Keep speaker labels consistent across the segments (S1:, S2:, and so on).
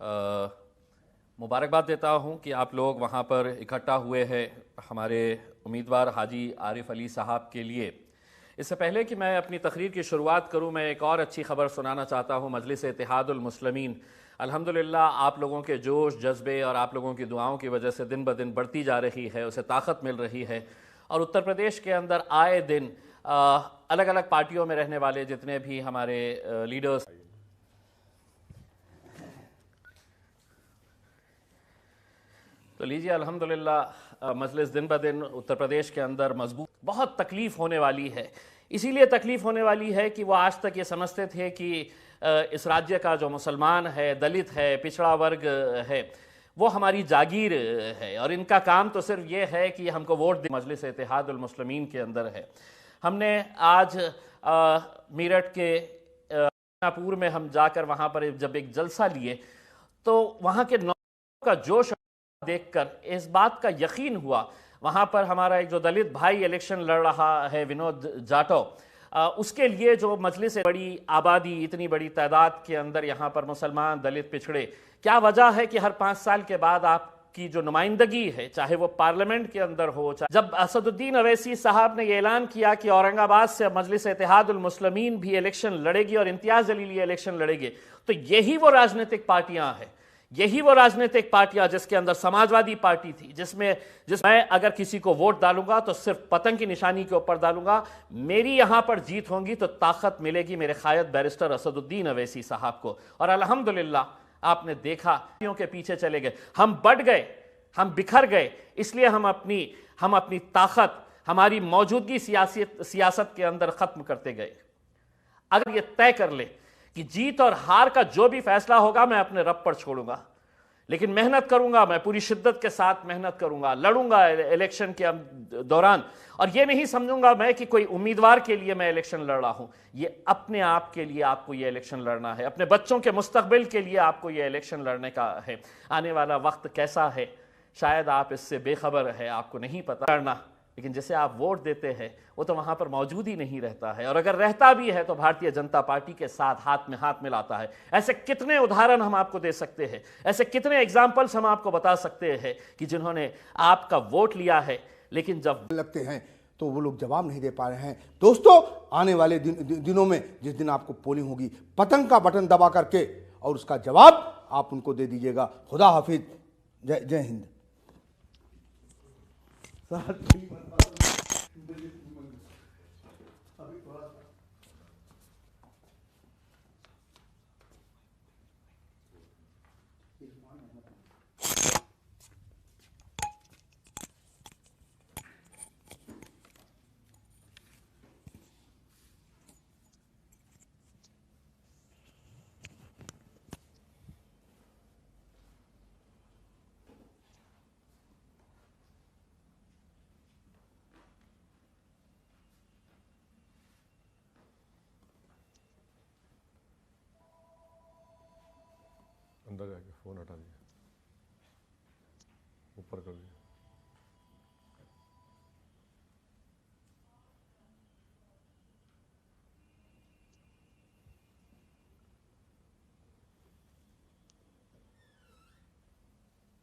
S1: मुबारकबाद देता हूं कि आप लोग वहां पर इकट्ठा हुए हैं हमारे उम्मीदवार हाजी आरिफ अली साहब के लिए। इससे पहले कि मैं अपनी तकरीर की शुरुआत करूं, मैं एक और अच्छी खबर सुनाना चाहता हूं। मजलिस इत्तेहादुल मुस्लिमीन अल्हम्दुलिल्लाह आप लोगों के जोश जज्बे और आप लोगों की दुआओं की वजह से दिन ब दिन बढ़ती जा रही है, उसे ताकत मिल रही है। और उत्तर प्रदेश के अंदर आए दिन अलग अलग पार्टियों में रहने वाले जितने भी हमारे लीडर्स, तो लीजिए अल्हम्दुलिल्लाह मजलिस दिन ब दिन उत्तर प्रदेश के अंदर मजबूत। बहुत तकलीफ होने वाली है, इसीलिए तकलीफ होने वाली है कि वो आज तक ये समझते थे कि इस राज्य का जो मुसलमान है, दलित है, पिछड़ा वर्ग है, वो हमारी जागीर है और इनका काम तो सिर्फ ये है कि हमको वोट दे। मजलिस इत्तेहादुल मुस्लिमीन के अंदर है। हमने आज मेरठ के नापुर में हम जाकर वहाँ पर जब एक जलसा लिए तो वहाँ के नौजवानों का जोश देखकर इस बात का यकीन हुआ। वहां पर हमारा एक जो दलित भाई इलेक्शन लड़ रहा है, विनोद जाटव, उसके लिए जो मजलिस बड़ी आबादी, इतनी बड़ी तादाद के अंदर यहाँ पर मुसलमान, दलित, पिछड़े, क्या वजह है कि हर 5 साल के बाद आपकी जो नुमाइंदगी है, चाहे वो पार्लियामेंट के अंदर हो, जब असदुद्दीन अवैसी साहब ने यह ऐलान किया कि औरंगाबाद से मजलिस इत्तेहादुल मुस्लिमीन भी इलेक्शन लड़ेगी और इम्तियाज जलीली इलेक्शन लड़ेगी, तो यही वो राजनीतिक पार्टियां हैं, यही वो राजनीतिक पार्टियां जिसके अंदर समाजवादी पार्टी थी, जिसमें अगर किसी को वोट डालूंगा तो सिर्फ पतंग की निशानी के ऊपर डालूंगा, मेरी यहां पर जीत होगी तो ताकत मिलेगी मेरे कायद बैरिस्टर असदुद्दीन अवैसी साहब को। और अल्हम्दुलिल्लाह आपने देखा के पीछे चले गए, हम बढ़ गए, हम बिखर गए, इसलिए हम अपनी ताकत, हमारी मौजूदगी सियासत के अंदर खत्म करते गए। अगर ये तय कर ले कि जीत और हार का जो भी फैसला होगा मैं अपने रब पर छोड़ूंगा, लेकिन मेहनत करूंगा, मैं पूरी शिद्दत के साथ मेहनत करूंगा, लड़ूंगा इलेक्शन के दौरान, और ये नहीं समझूंगा मैं कि कोई उम्मीदवार के लिए मैं इलेक्शन लड़ रहा हूं। ये अपने आप के लिए आपको ये इलेक्शन लड़ना है, अपने बच्चों के मुस्तकबिल के लिए आपको ये इलेक्शन लड़ने का है। आने वाला वक्त कैसा है शायद आप इससे बेखबर है, आपको नहीं पता करना, लेकिन जिसे आप वोट देते हैं वो तो वहां पर मौजूद ही नहीं रहता है, और अगर रहता भी है तो भारतीय जनता पार्टी के साथ हाथ मिलाता है। ऐसे कितने उदाहरण हम आपको दे सकते हैं, ऐसे कितने एग्जाम्पल्स हम आपको बता सकते हैं कि जिन्होंने आपका वोट लिया है लेकिन जब
S2: लगते हैं तो वो लोग जवाब नहीं दे पा रहे हैं। दोस्तों, आने वाले दिनों में जिस दिन आपको पोलिंग होगी, पतंग का बटन दबा करके और उसका जवाब आप उनको दे दीजिएगा। खुदा हाफिज, जय हिंद।
S3: अंदर जाके फोन हटा दिया, ऊपर कर दिया।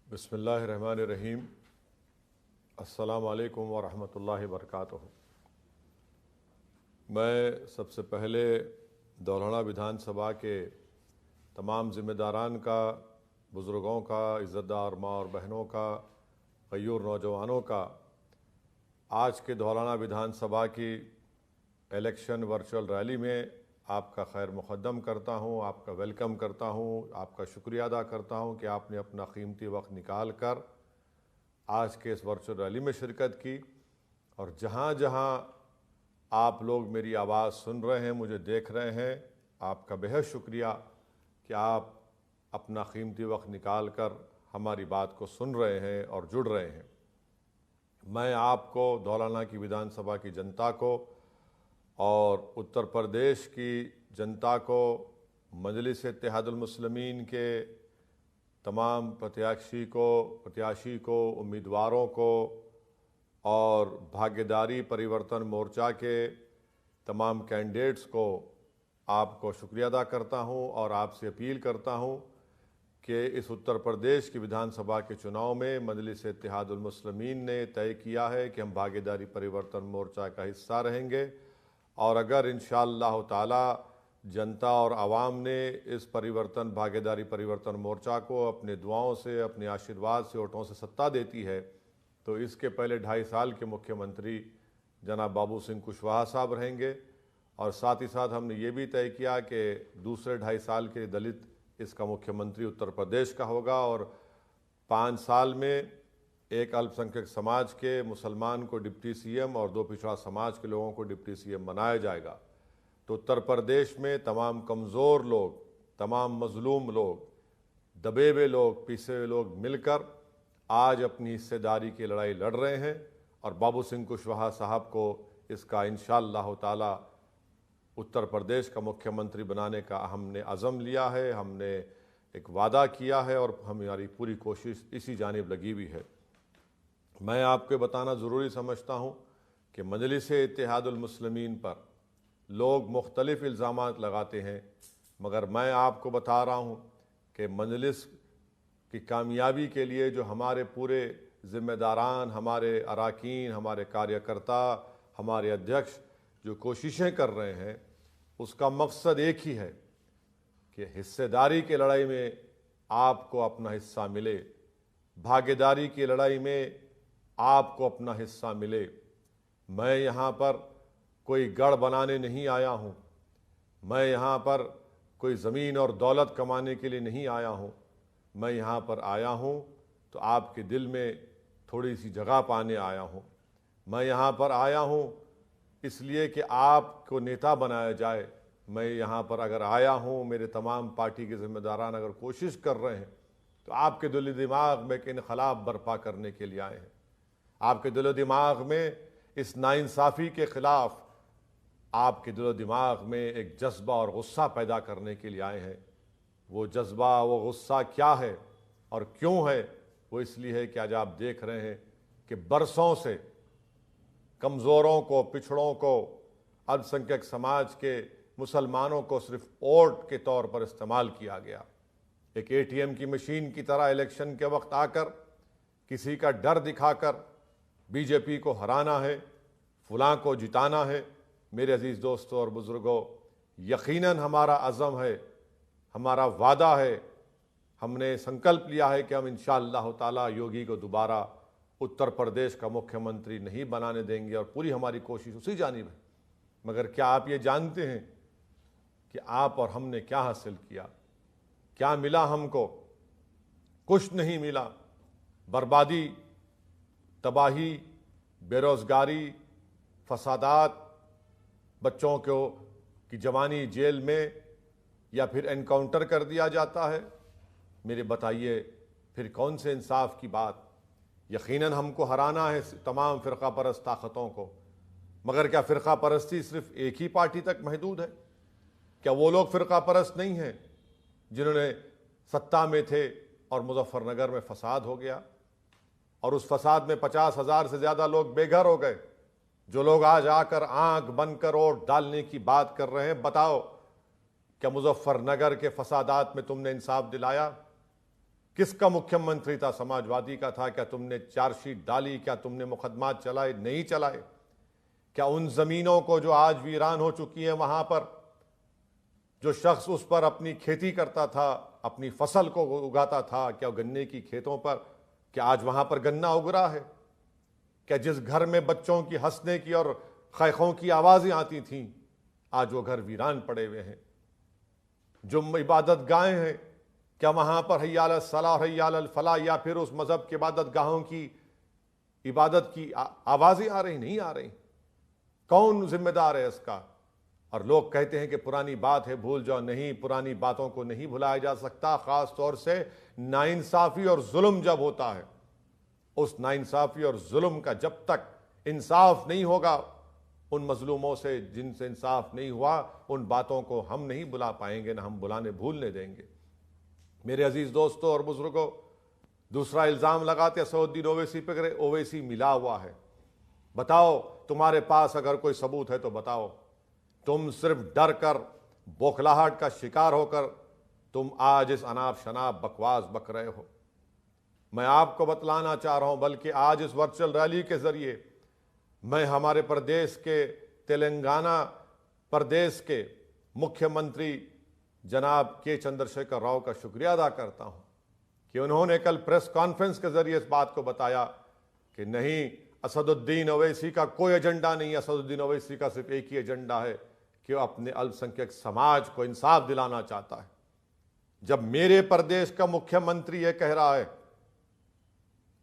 S3: बिस्मिल्लाहिर्रहमानिर्रहीम। अस्सलामु अलैकुम व रहमतुल्लाहि व बरकातुहू। मैं सबसे पहले दौलहना विधानसभा के तमाम ज़िम्मेदारान का, बुज़ुर्गों का, इज़्ज़तदार माँ और बहनों का, गयूर नौजवानों का आज के दौलहना विधानसभा की इलेक्शन वर्चुअल रैली में आपका खैर मुक़द्दम करता हूँ, आपका वेलकम करता हूँ, आपका शुक्रिया अदा करता हूँ कि आपने अपना कीमती वक्त निकाल कर आज के इस वर्चुअल रैली में शिरकत की। और जहाँ जहाँ आप लोग मेरी आवाज़ सुन रहे हैं, मुझे देख रहे हैं, आपका बेहद शुक्रिया कि आप अपना कीमती वक्त निकाल कर हमारी बात को सुन रहे हैं और जुड़ रहे हैं। मैं आपको, दौलहना की विधानसभा की जनता को और उत्तर प्रदेश की जनता को, मजलिस इत्तेहादुल मुस्लिमीन के तमाम प्रत्याशी को, उम्मीदवारों को और भागीदारी परिवर्तन मोर्चा के तमाम कैंडिडेट्स को आपको शुक्रिया अदा करता हूं और आपसे अपील करता हूं कि इस उत्तर प्रदेश की विधानसभा के चुनाव में मजलिस इत्तेहादुल मुस्लिमीन ने तय किया है कि हम भागीदारी परिवर्तन मोर्चा का हिस्सा रहेंगे, और अगर इंशाअल्लाह ताला जनता और आवाम ने इस परिवर्तन भागीदारी परिवर्तन मोर्चा को अपने दुआओं से, अपने आशीर्वाद से, वोटों से सत्ता देती है, तो इसके पहले 2.5 साल के मुख्यमंत्री जनाब बाबू सिंह कुशवाहा साहब रहेंगे। और साथ ही साथ हमने ये भी तय किया कि दूसरे 2.5 साल के दलित इसका मुख्यमंत्री उत्तर प्रदेश का होगा, और 5 साल में एक अल्पसंख्यक समाज के मुसलमान को डिप्टी सीएम और 2 पिछड़ा समाज के लोगों को डिप्टी सीएम बनाया जाएगा। तो उत्तर प्रदेश में तमाम कमज़ोर लोग, तमाम मजलूम लोग, दबे हुए लोग, पिसे हुए लोग मिलकर आज अपनी हिस्सेदारी की लड़ाई लड़ रहे हैं, और बाबू सिंह कुशवाहा साहब को इसका इंशाअल्लाह ताला उत्तर प्रदेश का मुख्यमंत्री बनाने का हमने अज़म लिया है, हमने एक वादा किया है, और हमारी पूरी कोशिश इसी जानिब लगी हुई है। मैं आपको बताना ज़रूरी समझता हूँ कि मजलिस इत्तेहादुल मुस्लिमीन पर लोग मुख्तलिफ़ इल्ज़ामात लगाते हैं, मगर मैं आपको बता रहा हूँ कि मजलिस की कामयाबी के लिए जो हमारे पूरे ज़िम्मेदारान, हमारे अरकान, हमारे कार्यकर्ता, हमारे अध्यक्ष जो कोशिशें कर रहे हैं, उसका मकसद एक ही है कि हिस्सेदारी की लड़ाई में आपको अपना हिस्सा मिले, भागीदारी की लड़ाई में आपको अपना हिस्सा मिले। मैं यहाँ पर कोई गढ़ बनाने नहीं आया हूँ, मैं यहाँ पर कोई ज़मीन और दौलत कमाने के लिए नहीं आया हूँ। मैं यहाँ पर आया हूँ तो आपके दिल में थोड़ी सी जगह पाने आया हूँ। मैं यहाँ पर आया हूँ इसलिए कि आपको नेता बनाया जाए। मैं यहाँ पर अगर आया हूँ, मेरे तमाम पार्टी के ज़िम्मेदारान अगर कोशिश कर रहे हैं तो आपके दिल दिमाग में एक इनकलाब बर्पा करने के लिए आए हैं। आपके दिल दिमाग में इस नाइंसाफ़ी के ख़िलाफ़, आपके दिल दिमाग में एक जज्बा और गुस्सा पैदा करने के लिए आए हैं। वो जज्बा, वो गुस्सा क्या है और क्यों है? वो इसलिए है कि आज आप देख रहे हैं कि बरसों से कमज़ोरों को, पिछड़ों को, अल्पसंख्यक समाज के मुसलमानों को सिर्फ वोट के तौर पर इस्तेमाल किया गया। एक एटीएम की मशीन की तरह इलेक्शन के वक्त आकर किसी का डर दिखाकर बीजेपी को हराना है, फलां को जिताना है। मेरे अजीज़ दोस्तों और बुज़ुर्गों, यकीनन हमारा अज़म है, हमारा वादा है, हमने संकल्प लिया है कि हम इंशाअल्लाह ताला योगी को दोबारा उत्तर प्रदेश का मुख्यमंत्री नहीं बनाने देंगे, और पूरी हमारी कोशिश उसी जानिब है। मगर क्या आप ये जानते हैं कि आप और हमने क्या हासिल किया? क्या मिला हमको? कुछ नहीं मिला। बर्बादी, तबाही, बेरोज़गारी, फसादात, बच्चों को की जवानी जेल में या फिर एनकाउंटर कर दिया जाता है। मेरे बताइए फिर कौन से इंसाफ की बात? यकीनन हमको हराना है तमाम फ़िरका परस्त ताकतों को, मगर क्या फ़िरका परस्ती सिर्फ एक ही पार्टी तक महदूद है? क्या वो लोग फ़िरका परस्त नहीं हैं जिन्होंने सत्ता में थे और मुजफ्फरनगर में फसाद हो गया, और उस फसाद में 50,000 से ज़्यादा लोग बेघर हो गए? जो लोग आज आकर आंख बंद कर वोट डालने की बात कर रहे हैं, बताओ क्या मुजफ्फरनगर के फसादात में तुमने इंसाफ दिलाया? किसका मुख्यमंत्री था? समाजवादी का था। क्या तुमने चार्जशीट डाली? क्या तुमने मुकदमात चलाए? नहीं चलाए। क्या उन ज़मीनों को जो आज वीरान हो चुकी हैं, वहाँ पर जो शख्स उस पर अपनी खेती करता था, अपनी फसल को उगाता था, क्या गन्ने की खेतों पर, क्या आज वहाँ पर गन्ना उग रहा है? क्या जिस घर में बच्चों की हंसने की और खैखों की आवाज़ें आती थीं, आज वो घर वीरान पड़े हुए हैं? जो इबादत गाहें हैं, क्या वहाँ पर हय्या अलस सलाह, हय्या अलल फलाह या फिर उस मज़हब के इबादत गाहों की इबादत की आवाज़ें आ रही? नहीं आ रही। कौन जिम्मेदार है इसका? और लोग कहते हैं कि पुरानी बात है, भूल जाओ। नहीं, पुरानी बातों को नहीं भुलाया जा सकता। ख़ास तौर से नाइंसाफ़ी और जुल्म जब होता है, उस नाइंसाफ़ी और जुल्म का जब तक इंसाफ नहीं होगा, उन मजलूमों से जिनसे इंसाफ नहीं हुआ, उन बातों को हम नहीं बुला पाएंगे, ना हम बुलाने भूलने देंगे। मेरे अजीज़ दोस्तों और बुजुर्गों, दूसरा इल्ज़ाम लगाते असदुद्दीन ओवैसी पे, ओवैसी मिला हुआ है। बताओ, तुम्हारे पास अगर कोई सबूत है तो बताओ। तुम सिर्फ डर कर, बौखलाहट का शिकार होकर तुम आज इस अनाप शनाप बकवास बक रहे हो। मैं आपको बतलाना चाह रहा हूं, बल्कि आज इस वर्चुअल रैली के जरिए मैं हमारे प्रदेश के, तेलंगाना प्रदेश के मुख्यमंत्री जनाब के चंद्रशेखर राव का शुक्रिया अदा करता हूं कि उन्होंने कल प्रेस कॉन्फ्रेंस के जरिए इस बात को बताया कि नहीं, असदुद्दीन ओवैसी का कोई एजेंडा नहीं है। असदुद्दीन ओवैसी का सिर्फ एक ही एजेंडा है कि वो अपने अल्पसंख्यक समाज को इंसाफ दिलाना चाहता है। जब मेरे प्रदेश का मुख्यमंत्री ये कह रहा है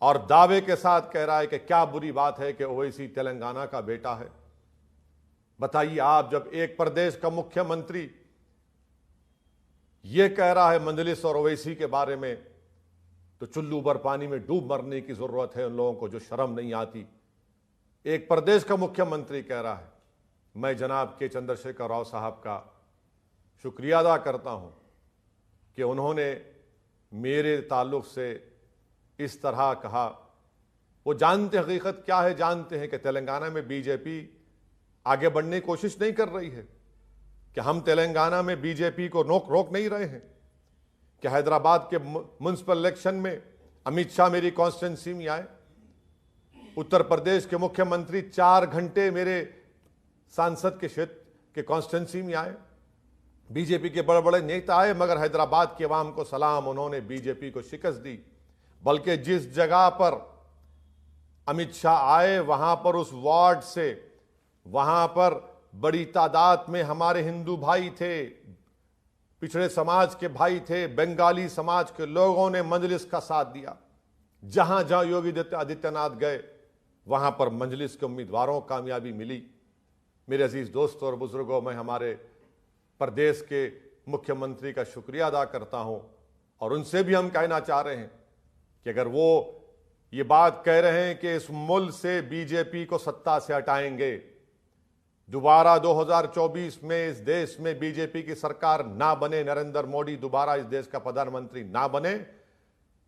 S3: और दावे के साथ कह रहा है कि क्या बुरी बात है कि ओवैसी तेलंगाना का बेटा है, बताइए आप, जब एक प्रदेश का मुख्यमंत्री यह कह रहा है मंजलिस और ओवैसी के बारे में, तो चुल्लू भर पानी में डूब मरने की जरूरत है उन लोगों को जो शर्म नहीं आती। एक प्रदेश का मुख्यमंत्री कह रहा है। मैं जनाब के चंद्रशेखर राव साहब का शुक्रिया अदा करता हूं कि उन्होंने मेरे ताल्लुक से इस तरह कहा। वो जानते, हकीकत क्या है, जानते हैं कि तेलंगाना में बीजेपी आगे बढ़ने की कोशिश नहीं कर रही है, कि हम तेलंगाना में बीजेपी को रोक नहीं रहे हैं, कि हैदराबाद के म्युनिसिपल इलेक्शन में अमित शाह मेरी कॉन्स्टिट्यूंसी में आए, उत्तर प्रदेश के मुख्यमंत्री 4 घंटे मेरे सांसद के क्षेत्र के कॉन्स्टिट्यूंसी में आए, बीजेपी के बड़े बड़े नेता आए, मगर हैदराबाद के अवाम को सलाम, उन्होंने बीजेपी को शिकस्त दी। बल्कि जिस जगह पर अमित शाह आए वहां पर उस वार्ड से, वहां पर बड़ी तादाद में हमारे हिंदू भाई थे, पिछड़े समाज के भाई थे, बंगाली समाज के लोगों ने मजलिस का साथ दिया। जहां जहां योगी आदित्यनाथ गए वहां पर मजलिस के उम्मीदवारों को कामयाबी मिली। मेरे अजीज दोस्तों और बुजुर्गों, मैं हमारे प्रदेश के मुख्यमंत्री का शुक्रिया अदा करता हूं और उनसे भी हम कहना चाह रहे हैं कि अगर वो ये बात कह रहे हैं कि इस मुल्क से बीजेपी को सत्ता से हटाएंगे, दोबारा 2024 में इस देश में बीजेपी की सरकार ना बने, नरेंद्र मोदी दोबारा इस देश का प्रधानमंत्री ना बने,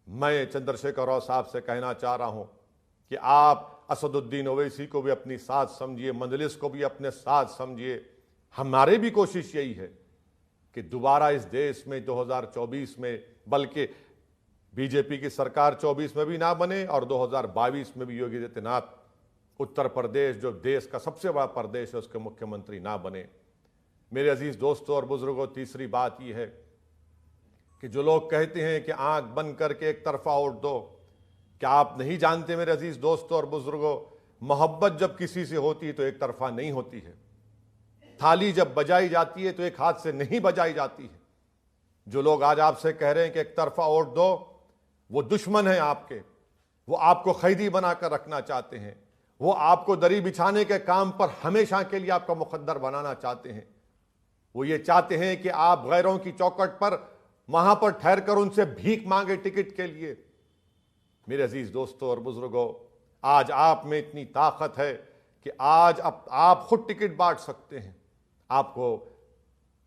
S3: मैं चंद्रशेखर राव साहब से कहना चाह रहा हूं कि आप असदुद्दीन ओवैसी को भी अपनी साथ समझिए, मजलिस को भी अपने साथ समझिए। हमारी भी कोशिश यही है कि दोबारा इस देश में 2024 में, बल्कि बीजेपी की सरकार 24 में भी ना बने और 2022 में भी योगी आदित्यनाथ उत्तर प्रदेश, जो देश का सबसे बड़ा प्रदेश है, उसके मुख्यमंत्री ना बने। मेरे अजीज दोस्तों और बुजुर्गों, तीसरी बात यह है कि जो लोग कहते हैं कि आंख बंद करके एक तरफा वोट दो, क्या आप नहीं जानते मेरे अजीज दोस्तों और बुजुर्गों, मोहब्बत जब किसी से होती है तो एक तरफा नहीं होती है। थाली जब बजाई जाती है तो एक हाथ से नहीं बजाई जाती है। जो लोग आज आपसे कह रहे हैं कि एक तरफा वोट दो, वो दुश्मन है आपके, वो आपको कैदी बनाकर रखना चाहते हैं, वो आपको दरी बिछाने के काम पर हमेशा के लिए आपका मुकद्दर बनाना चाहते हैं। वो ये चाहते हैं कि आप गैरों की चौखट पर वहां पर ठहर कर उनसे भीख मांगे टिकट के लिए। मेरे अजीज दोस्तों और बुजुर्गों, आज आप में इतनी ताकत है कि आज आप खुद टिकट बांट सकते हैं। आपको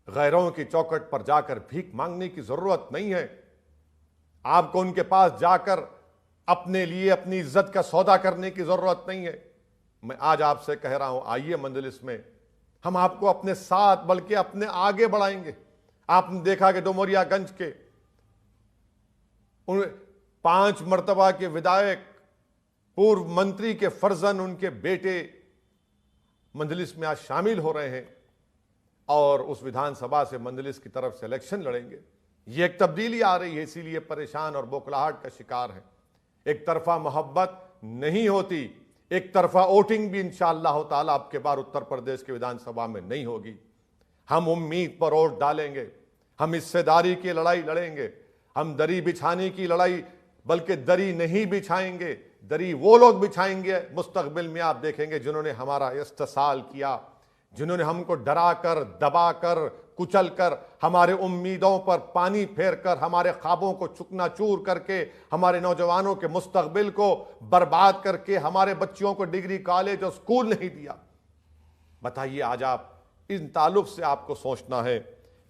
S3: गैरों की चौखट पर जाकर भीख मांगने की जरूरत नहीं है। आपको उनके पास जाकर अपने लिए अपनी इज्जत का सौदा करने की जरूरत नहीं है। मैं आज आपसे कह रहा हूं, आइए मजलिस में, हम आपको अपने साथ बल्कि अपने आगे बढ़ाएंगे। आपने देखा कि डुमरियागंज के 5 मर्तबा के विधायक, पूर्व मंत्री के फर्जन, उनके बेटे मजलिस में आज शामिल हो रहे हैं और उस विधानसभा से मजलिस की तरफ से इलेक्शन लड़ेंगे। ये एक तब्दीली आ रही है, इसीलिए परेशान और बौखलाहट का शिकार है। एक तरफा मोहब्बत नहीं होती, एक तरफा वोटिंग भी इंशाअल्लाह ताला आपके बार उत्तर प्रदेश के विधानसभा में नहीं होगी। हम उम्मीद पर वोट डालेंगे, हम हिस्सेदारी की लड़ाई लड़ेंगे, हम दरी बिछाने की लड़ाई, बल्कि दरी नहीं बिछाएंगे, दरी वो लोग बिछाएंगे मुस्तकबिल में, आप देखेंगे, जिन्होंने हमारा इस्तेसाल किया, जिन्होंने हमको डराकर, दबाकर, कुचलकर, हमारे उम्मीदों पर पानी फेरकर, हमारे ख्वाबों को चुकनाचूर करके, हमारे नौजवानों के मुस्तकबिल को बर्बाद करके, हमारे बच्चियों को डिग्री कॉलेज और स्कूल नहीं दिया। बताइए, आज आप इन ताल्लुक से आपको सोचना है।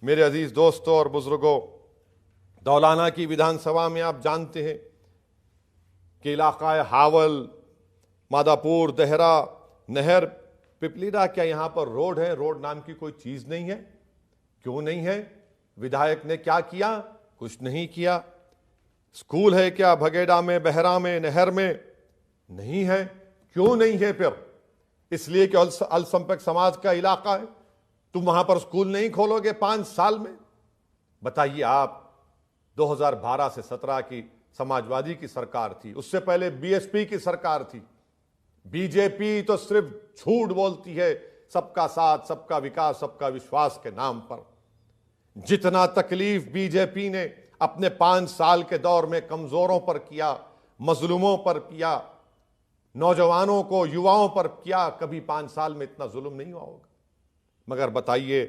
S3: मेरे अजीज दोस्तों और बुजुर्गों, दौलाना की विधानसभा में आप जानते हैं कि इलाका हावल, मादापुर, देहरा, नहर, पिपलीदा, क्या यहां पर रोड है? रोड नाम की कोई चीज नहीं है। क्यों नहीं है? विधायक ने क्या किया? कुछ नहीं किया। स्कूल है क्या भगेड़ा में, बहरा में, नहर में? नहीं है। क्यों नहीं है फिर? इसलिए कि अल्पसंख्यक समाज का इलाका है। तुम वहां पर स्कूल नहीं खोलोगे 5 साल में? बताइए आप, 2012 से 17 की समाजवादी की सरकार थी, उससे पहले बीएसपी की सरकार थी। बीजेपी तो सिर्फ झूठ बोलती है, सबका साथ, सबका विकास, सबका विश्वास के नाम पर। जितना तकलीफ बीजेपी ने अपने 5 साल के दौर में कमजोरों पर किया, मजलूमों पर किया, नौजवानों को, युवाओं पर किया, कभी 5 साल में इतना जुल्म नहीं हुआ होगा। मगर बताइए,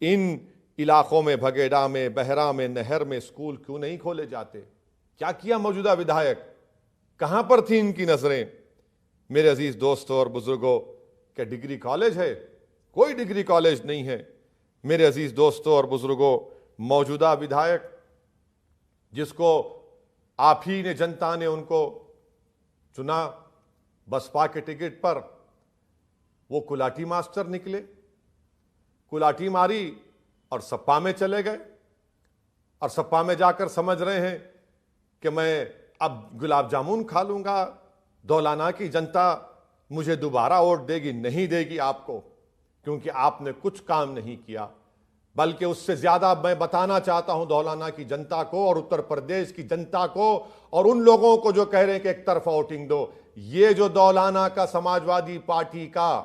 S3: इन इलाकों में, भगेड़ा में, बहरा में, नहर में स्कूल क्यों नहीं खोले जाते? क्या किया मौजूदा विधायक? कहां पर थी इनकी नजरें? मेरे अजीज दोस्तों और बुजुर्गों, क्या डिग्री कॉलेज है? कोई डिग्री कॉलेज नहीं है। मेरे अजीज दोस्तों और बुजुर्गों, मौजूदा विधायक जिसको आप ही ने, जनता ने उनको चुना बसपा के टिकट पर, वो कुलाटी मास्टर निकले, कुलाटी मारी और सपा में चले गए। और सपा में जाकर समझ रहे हैं कि मैं अब गुलाब जामुन खा लूंगा, दौलाना की जनता मुझे दोबारा वोट देगी। नहीं देगी आपको, क्योंकि आपने कुछ काम नहीं किया। बल्कि उससे ज्यादा मैं बताना चाहता हूं दौलाना की जनता को और उत्तर प्रदेश की जनता को और उन लोगों को जो कह रहे हैं कि एक तरफा वोटिंग दो। ये जो दौलाना का समाजवादी पार्टी का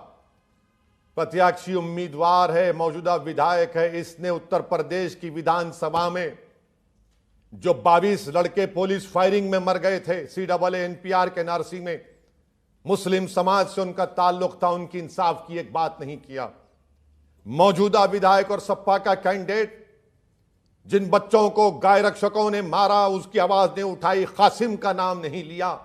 S3: प्रत्याशी उम्मीदवार है, मौजूदा विधायक है, इसने उत्तर प्रदेश की विधानसभा में जो 22 लड़के पुलिस फायरिंग में मर गए थे CAA NPR के एनआरसी में, मुस्लिम समाज से उनका ताल्लुक था, उनकी इंसाफ की एक बात नहीं किया। मौजूदा विधायक और सपा का कैंडिडेट जिन बच्चों को गाय रक्षकों ने मारा, उसकी आवाज ने उठाई, कासिम का नाम नहीं लिया।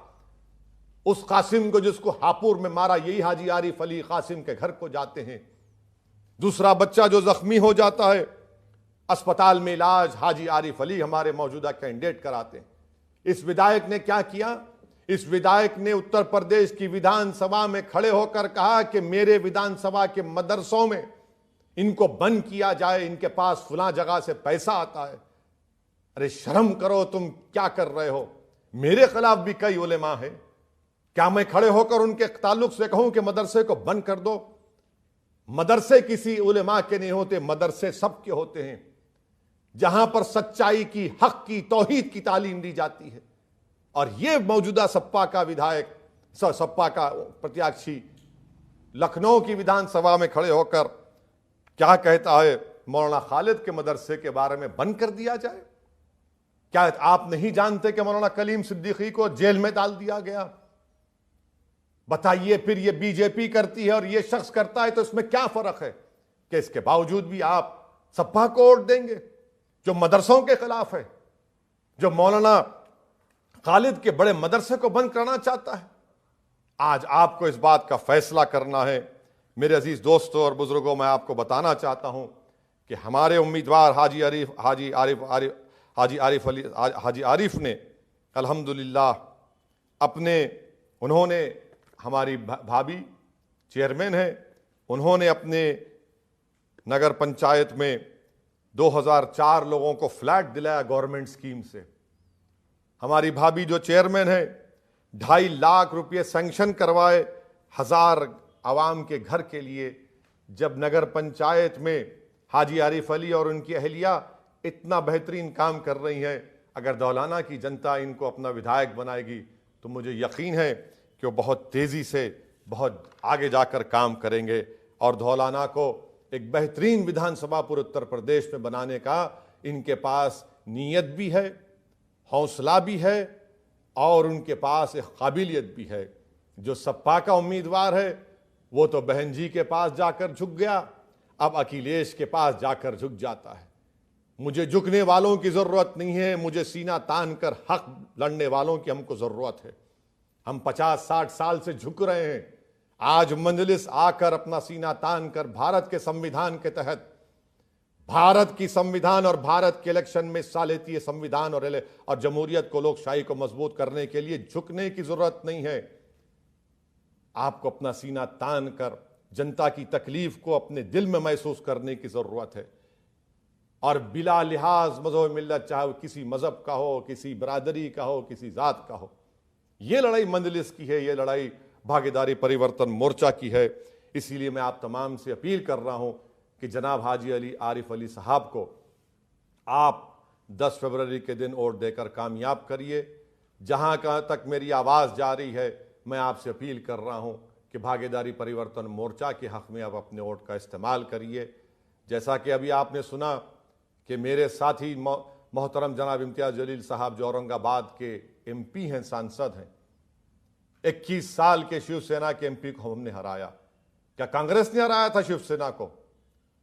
S3: उस कासिम को जिसको हापुड़ में मारा, यही हाजी आरिफ अली कासिम के घर को जाते हैं। दूसरा बच्चा जो जख्मी हो जाता है, अस्पताल में इलाज हाजी आरिफ अली हमारे मौजूदा कैंडिडेट कराते हैं। इस विधायक ने क्या किया? इस विधायक ने उत्तर प्रदेश की विधानसभा में खड़े होकर कहा कि मेरे विधानसभा के मदरसों में इनको बंद किया जाए, इनके पास फुला जगह से पैसा आता है। अरे शर्म करो, तुम क्या कर रहे हो? मेरे खिलाफ भी कई उलेमा हैं। क्या मैं खड़े होकर उनके ताल्लुक से कहूं कि मदरसे को बंद कर दो? मदरसे किसी उलेमा के नहीं होते, मदरसे सबके होते हैं, जहां पर सच्चाई की, हक की, तौहीद की तालीम दी जाती है। और यह मौजूदा सपा का विधायक, सपा का प्रत्याशी लखनऊ की विधानसभा में खड़े होकर क्या कहता है? मौलाना खालिद के मदरसे के बारे में बंद कर दिया जाए। क्या आप नहीं जानते कि मौलाना कलीम सिद्दीकी को जेल में डाल दिया गया? बताइए, फिर ये बीजेपी करती है और ये शख्स करता है, तो इसमें क्या फर्क है कि इसके बावजूद भी आप सपा को वोट देंगे, जो मदरसों के खिलाफ है, जो मौलाना खालिद के बड़े मदरसे को बंद करना चाहता है। आज आपको इस बात का फैसला करना है। मेरे अजीज दोस्तों और बुजुर्गों, मैं आपको बताना चाहता हूं कि हमारे उम्मीदवार हाजी आरिफ ने अल्हम्दुलिल्लाह उन्होंने हमारी भाभी चेयरमैन है, उन्होंने अपने नगर पंचायत में 2004 लोगों को फ्लैट दिलाया गवर्नमेंट स्कीम से। हमारी भाभी जो चेयरमैन है, 2.5 लाख रुपये सैंक्शन करवाए 1000 आवाम के घर के लिए। जब नगर पंचायत में हाजी आरिफ अली और उनकी अहलिया इतना बेहतरीन काम कर रही हैं, अगर दौलाना की जनता इनको अपना विधायक बनाएगी तो मुझे यकीन है कि वो बहुत तेज़ी से बहुत आगे जाकर काम करेंगे और दौलाना को एक बेहतरीन विधानसभा पूरे उत्तर प्रदेश में बनाने का इनके पास नीयत भी है, हौसला भी है और उनके पास एक काबिलियत भी है। जो सपा का उम्मीदवार है वो तो बहन जी के पास जाकर झुक गया, अब अखिलेश के पास जाकर झुक जाता है। मुझे झुकने वालों की ज़रूरत नहीं है, मुझे सीना तान कर हक लड़ने वालों की हमको ज़रूरत है। हम 50-60 साल से झुक रहे हैं। आज मजलिस आकर अपना सीना तान कर भारत के संविधान के तहत, भारत की संविधान और भारत के इलेक्शन में हिस्सा लेती है संविधान और जमहूरियत को, लोकशाही को मजबूत करने के लिए झुकने की जरूरत नहीं है। आपको अपना सीना तान कर जनता की तकलीफ को अपने दिल में महसूस करने की जरूरत है और बिला लिहाज मजहब मिल्लत, चाहे वो किसी मजहब का हो, किसी बरादरी का हो, किसी जात का हो। ये लड़ाई मंजलिस की है, ये लड़ाई भागीदारी परिवर्तन मोर्चा की है। इसीलिए मैं आप तमाम से अपील कर रहा हूं कि जनाब हाजी अली आरिफ अली साहब को आप 10 फरवरी के दिन वोट देकर कामयाब करिए। जहां तक मेरी आवाज़ जा रही है, मैं आपसे अपील कर रहा हूं कि भागीदारी परिवर्तन मोर्चा के हक़ में आप अपने वोट का इस्तेमाल करिए। जैसा कि अभी आपने सुना कि मेरे साथी मोहतरम जनाब इम्तियाज़ जलील साहब जो औरंगाबाद के MP हैं, सांसद हैं, 21 साल के शिवसेना के MP को हमने हराया। क्या कांग्रेस ने हराया था शिवसेना को?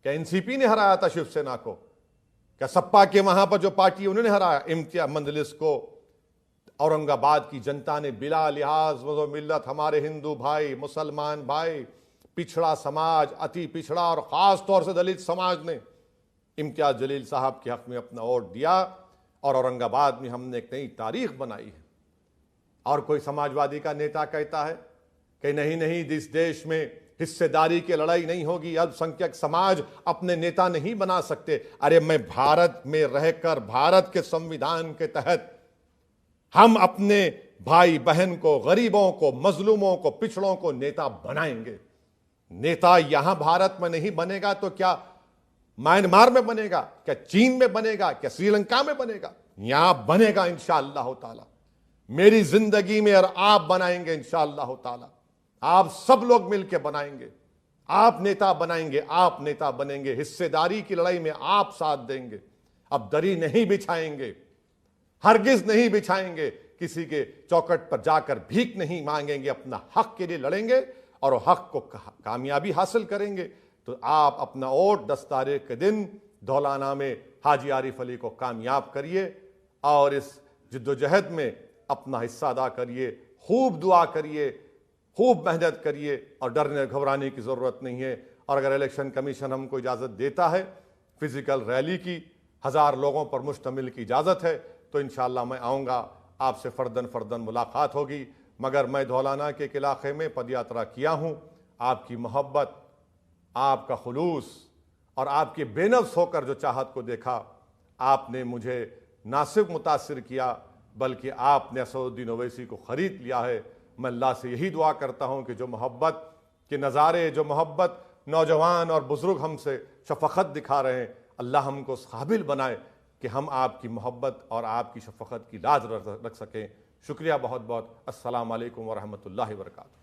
S3: क्या NCP ने हराया था शिवसेना को? क्या सपा के वहां पर जो पार्टी उन्होंने हराया? इम्तियाज मंजलिस को औरंगाबाद की जनता ने बिला लिहाज मज़हब मिल्लत, हमारे हिंदू भाई, मुसलमान भाई, पिछड़ा समाज, अति पिछड़ा और ख़ास तौर से दलित समाज ने इम्तियाज जलील साहब के हक़ में अपना वोट दिया और औरंगाबाद में हमने एक नई तारीख बनाई है। और कोई समाजवादी का नेता कहता है कि नहीं नहीं, इस देश में हिस्सेदारी की लड़ाई नहीं होगी, अल्पसंख्यक समाज अपने नेता नहीं बना सकते। अरे मैं भारत में रहकर, भारत के संविधान के तहत हम अपने भाई बहन को, गरीबों को, मजलूमों को, पिछड़ों को नेता बनाएंगे। नेता यहां भारत में नहीं बनेगा तो क्या म्यांमार में बनेगा, क्या चीन में बनेगा, क्या श्रीलंका में बनेगा? यहां बनेगा इंशाअल्लाह ताला। मेरी जिंदगी में और आप बनाएंगे इंशाअल्लाह ताला। आप सब लोग मिलकर बनाएंगे, आप नेता बनाएंगे, आप नेता बनेंगे। हिस्सेदारी की लड़ाई में आप साथ देंगे। अब दरी नहीं बिछाएंगे, हरगिज नहीं बिछाएंगे, किसी के चौखट पर जाकर भीख नहीं मांगेंगे, अपना हक के लिए लड़ेंगे और हक को कामयाबी हासिल करेंगे। तो आप अपना वोट 10 तारीख के दिन धौलाना में हाजी आरिफ अली को कामयाब करिए और इस जिद्दोजहद में अपना हिस्सा अदा करिए। खूब दुआ करिए, खूब मेहनत करिए और डरने घबराने की ज़रूरत नहीं है। और अगर इलेक्शन कमीशन हमको इजाज़त देता है फिज़िकल रैली की, 1000 लोगों पर मुश्तमिल की इजाज़त है, तो इंशाअल्लाह मैं आऊँगा, आपसे फ़र्दन मुलाकात होगी। मगर मैं धौलाना के एक इलाक़े में पदयात्रा किया हूँ। आपकी मोहब्बत, आपका खुलूस और आपके बेनफ्स होकर जो चाहत को देखा, आपने मुझे ना सिर्फ मुतासिर किया बल्कि आपने असदुद्दीन ओवैसी को ख़रीद लिया है। मैं अल्लाह से यही दुआ करता हूँ कि जो मोहब्बत के नज़ारे, जो मोहब्बत नौजवान और बुज़ुर्ग हमसे शफ़क़त दिखा रहे हैं, अल्लाह हमको उस काबिल बनाए कि हम आपकी मोहब्बत और आपकी शफ़क़त की लाज रख सकें। शुक्रिया बहुत बहुत। अस्सलाम वालेकुम व रहमतुल्लाहि व बरकातुहू।